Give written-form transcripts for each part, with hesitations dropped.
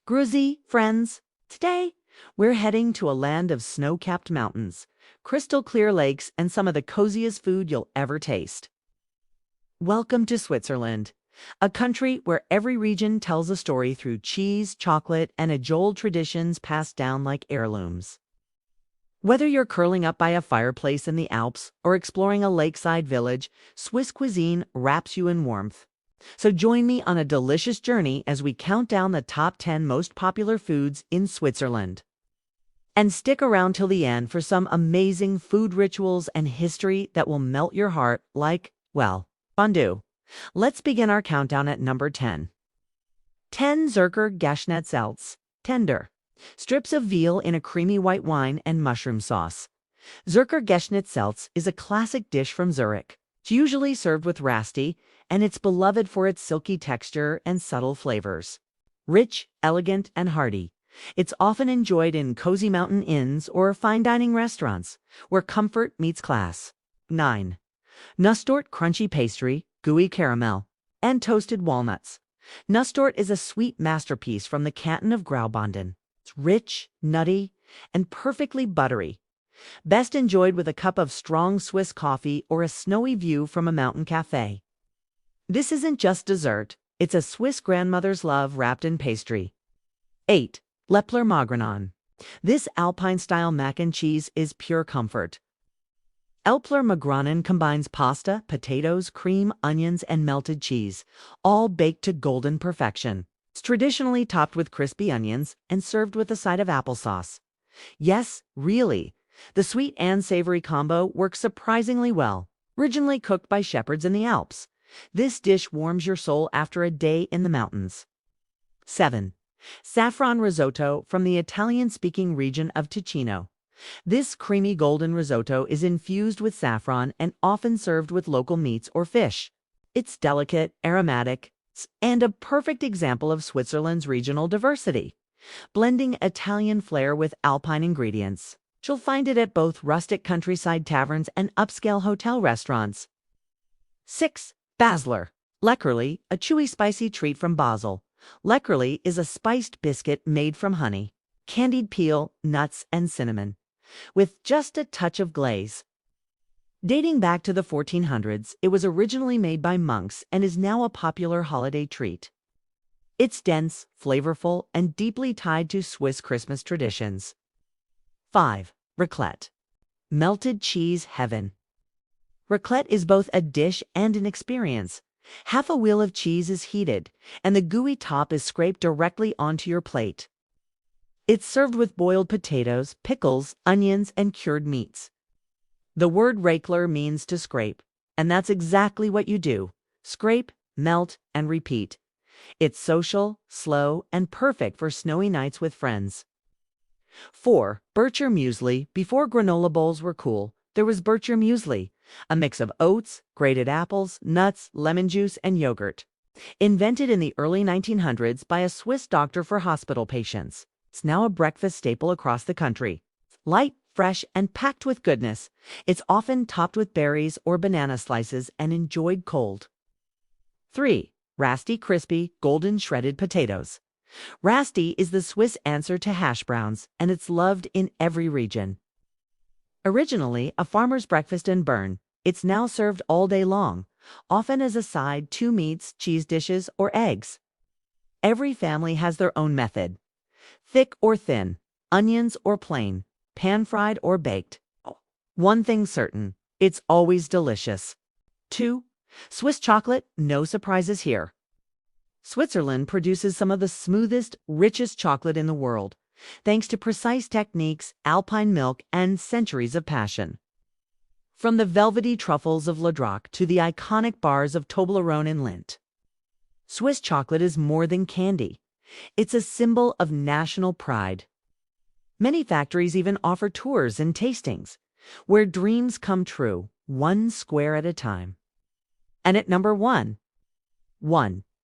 Grüezi, friends! Today, we're heading to a land of snow-capped mountains, crystal clear lakes, and some of the coziest food you'll ever taste. Welcome to Switzerland, a country where every region tells a story through cheese, chocolate, and age-old traditions passed down like heirlooms. Whether you're curling up by a fireplace in the Alps or exploring a lakeside village, Swiss cuisine wraps you in warmth. So join me on a delicious journey as we count down the top 10 most popular foods in Switzerland. And stick around till the end for some amazing food rituals and history that will melt your heart like, well, fondue. Let's begin our countdown at number 10. 10 Zerker Geschnetzelts, tender. Strips of veal in a creamy white wine and mushroom sauce. Zerker Geschnitzelts is a classic dish from Zurich. It's usually served with Rasti, and it's beloved for its silky texture and subtle flavors. Rich, elegant, and hearty, it's often enjoyed in cozy mountain inns or fine dining restaurants, where comfort meets class. 9. Nussdort crunchy pastry, gooey caramel, and toasted walnuts. Nussdort is a sweet masterpiece from the canton of Graubünden. It's rich, nutty, and perfectly buttery. Best enjoyed with a cup of strong Swiss coffee or a snowy view from a mountain cafe. This isn't just dessert, it's a Swiss grandmother's love wrapped in pastry. 8. Lepler Magranon. This Alpine-style mac and cheese is pure comfort. Lepler Magranon combines pasta, potatoes, cream, onions, and melted cheese, all baked to golden perfection. It's traditionally topped with crispy onions and served with a side of applesauce. Yes, really, the sweet and savory combo works surprisingly well. Originally cooked by shepherds in the Alps, this dish warms your soul after a day in the mountains. 7. Saffron risotto from the Italian-speaking region of Ticino. This creamy golden risotto is infused with saffron and often served with local meats or fish. It's delicate, aromatic, and a perfect example of Switzerland's regional diversity, blending Italian flair with Alpine ingredients. You'll find it at both rustic countryside taverns and upscale hotel restaurants. 6. Basler. Leckerli, a chewy spicy treat from Basel. Leckerli is a spiced biscuit made from honey, candied peel, nuts, and cinnamon, with just a touch of glaze. Dating back to the 1400s, it was originally made by monks and is now a popular holiday treat. It's dense, flavorful, and deeply tied to Swiss Christmas traditions. 5. Raclette. Melted cheese heaven. Raclette is both a dish and an experience. Half a wheel of cheese is heated, and the gooey top is scraped directly onto your plate. It's served with boiled potatoes, pickles, onions, and cured meats. The word racler means to scrape, and that's exactly what you do. Scrape, melt, and repeat. It's social, slow, and perfect for snowy nights with friends. 4. Bircher Muesli. Before granola bowls were cool, there was Bircher Muesli, a mix of oats, grated apples, nuts, lemon juice, and yogurt. Invented in the early 1900s by a Swiss doctor for hospital patients, it's now a breakfast staple across the country. Light, fresh, and packed with goodness, it's often topped with berries or banana slices and enjoyed cold. 3. Rasti crispy, golden shredded potatoes. Rasti is the Swiss answer to hash browns, and it's loved in every region. Originally a farmer's breakfast in Bern, it's now served all day long, often as a side to meats, cheese dishes, or eggs. Every family has their own method. Thick or thin, onions or plain, pan-fried or baked. One thing's certain, it's always delicious. 2. Swiss chocolate, no surprises here. Switzerland produces some of the smoothest, richest chocolate in the world, thanks to precise techniques, alpine milk, and centuries of passion. From the velvety truffles of La Drac to the iconic bars of Toblerone and Lindt, Swiss chocolate is more than candy. It's a symbol of national pride. Many factories even offer tours and tastings, where dreams come true, one square at a time. And at number 1.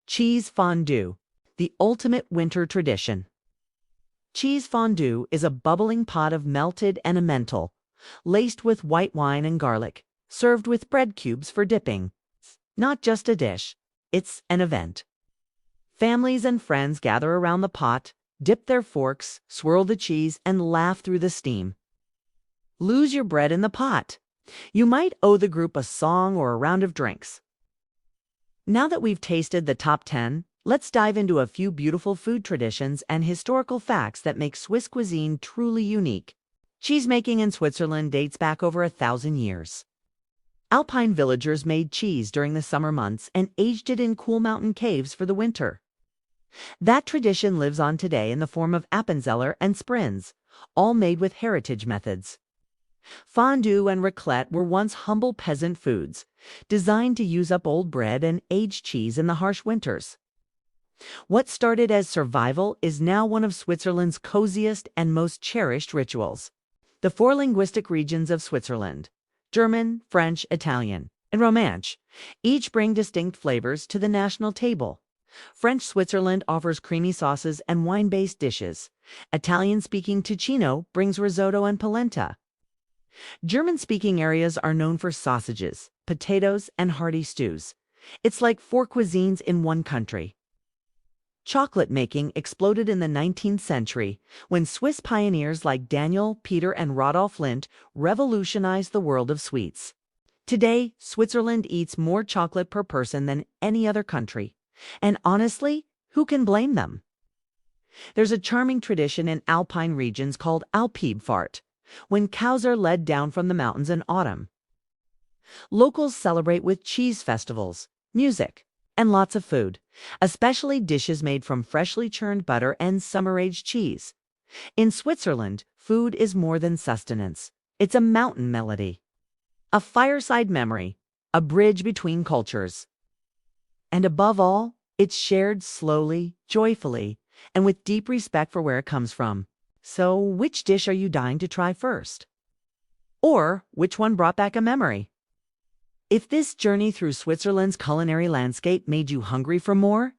Cheese fondue, the ultimate winter tradition. Cheese fondue is a bubbling pot of melted and emmental, laced with white wine and garlic, served with bread cubes for dipping. Not just a dish, it's an event. Families and friends gather around the pot, dip their forks, swirl the cheese, and laugh through the steam. Lose your bread in the pot. You might owe the group a song or a round of drinks. Now that we've tasted the top 10, let's dive into a few beautiful food traditions and historical facts that make Swiss cuisine truly unique. Cheesemaking in Switzerland dates back over 1,000 years. Alpine villagers made cheese during the summer months and aged it in cool mountain caves for the winter. That tradition lives on today in the form of Appenzeller and Sprinz, all made with heritage methods. Fondue and raclette were once humble peasant foods, designed to use up old bread and aged cheese in the harsh winters. What started as survival is now one of Switzerland's coziest and most cherished rituals. The four linguistic regions of Switzerland, German, French, Italian, and Romansh, each bring distinct flavors to the national table. French Switzerland offers creamy sauces and wine-based dishes. Italian-speaking Ticino brings risotto and polenta. German-speaking areas are known for sausages, potatoes, and hearty stews. It's like four cuisines in one country. Chocolate making exploded in the 19th century when Swiss pioneers like Daniel, Peter, and Rodolphe Lindt revolutionized the world of sweets. Today, Switzerland eats more chocolate per person than any other country. And honestly, who can blame them? There's a charming tradition in alpine regions called Alpibfahrt, when cows are led down from the mountains in autumn. Locals celebrate with cheese festivals, music, and lots of food, especially dishes made from freshly churned butter and summer-aged cheese. In Switzerland, food is more than sustenance. It's a mountain melody, a fireside memory, a bridge between cultures. And above all, it's shared slowly, joyfully, and with deep respect for where it comes from. So, which dish are you dying to try first? Or which one brought back a memory? If this journey through Switzerland's culinary landscape made you hungry for more,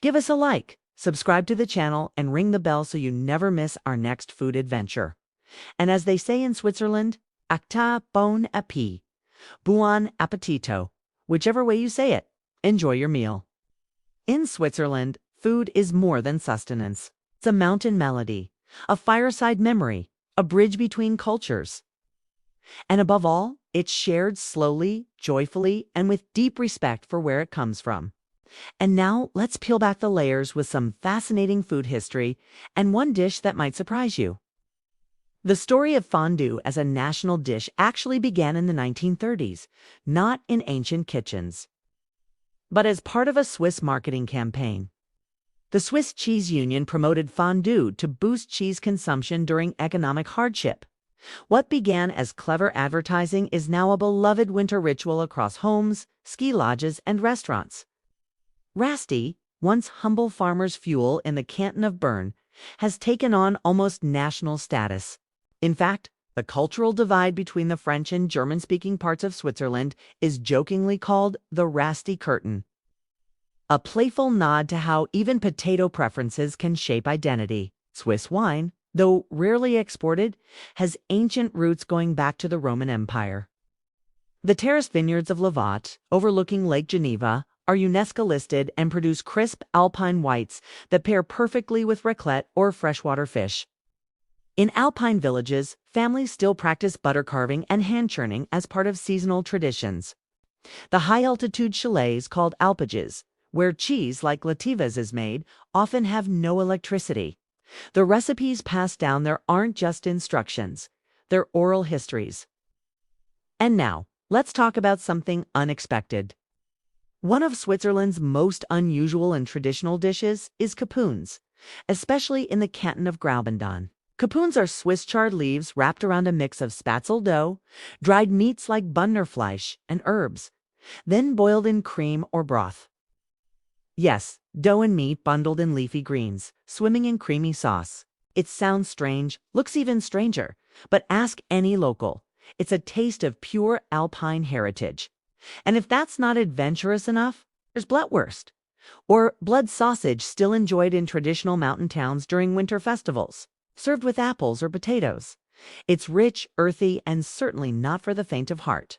give us a like, subscribe to the channel, and ring the bell so you never miss our next food adventure. And as they say in Switzerland, acta bon appétit, buon appetito, whichever way you say it, enjoy your meal. In Switzerland, food is more than sustenance. It's a mountain melody, a fireside memory, a bridge between cultures. And above all, it's shared slowly, joyfully, and with deep respect for where it comes from. And now, let's peel back the layers with some fascinating food history and one dish that might surprise you. The story of fondue as a national dish actually began in the 1930s, not in ancient kitchens, but as part of a Swiss marketing campaign. The Swiss Cheese Union promoted fondue to boost cheese consumption during economic hardship. What began as clever advertising is now a beloved winter ritual across homes, ski lodges, and restaurants. Rasti, once humble farmers' fuel in the canton of Bern, has taken on almost national status. In fact, the cultural divide between the French and German-speaking parts of Switzerland is jokingly called the Rasti Curtain, a playful nod to how even potato preferences can shape identity. Swiss wine, though rarely exported, has ancient roots going back to the Roman Empire. The terraced vineyards of Lavatte, overlooking Lake Geneva, are UNESCO-listed and produce crisp alpine whites that pair perfectly with raclette or freshwater fish. In alpine villages, families still practice butter carving and hand churning as part of seasonal traditions. The high-altitude chalets called alpages, where cheese like Lativas is made, often have no electricity. The recipes passed down there aren't just instructions, they're oral histories. And now, let's talk about something unexpected. One of Switzerland's most unusual and traditional dishes is capuns, especially in the canton of Graubünden. Capuns are Swiss chard leaves wrapped around a mix of spatzel dough, dried meats like Bündnerfleisch, and herbs, then boiled in cream or broth. Yes, dough and meat bundled in leafy greens, swimming in creamy sauce. It sounds strange, looks even stranger, but ask any local. It's a taste of pure alpine heritage. And if that's not adventurous enough, there's Blutwurst, or blood sausage still enjoyed in traditional mountain towns during winter festivals, served with apples or potatoes. It's rich, earthy, and certainly not for the faint of heart.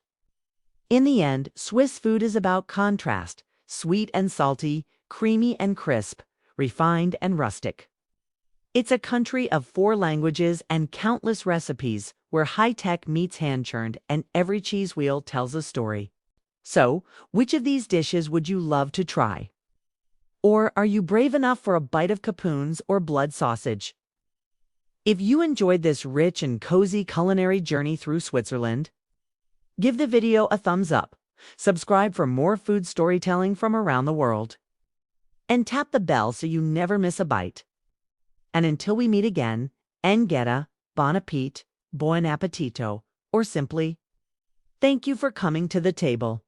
In the end, Swiss food is about contrast, sweet and salty, creamy and crisp, refined and rustic. It's a country of 4 languages and countless recipes where high-tech meets hand-churned and every cheese wheel tells a story. So, which of these dishes would you love to try? Or are you brave enough for a bite of capoons or blood sausage? If you enjoyed this rich and cozy culinary journey through Switzerland, give the video a thumbs up, subscribe for more food storytelling from around the world, and tap the bell so you never miss a bite. And until we meet again, Engeta, bon appétit, buon appetito, or simply, thank you for coming to the table.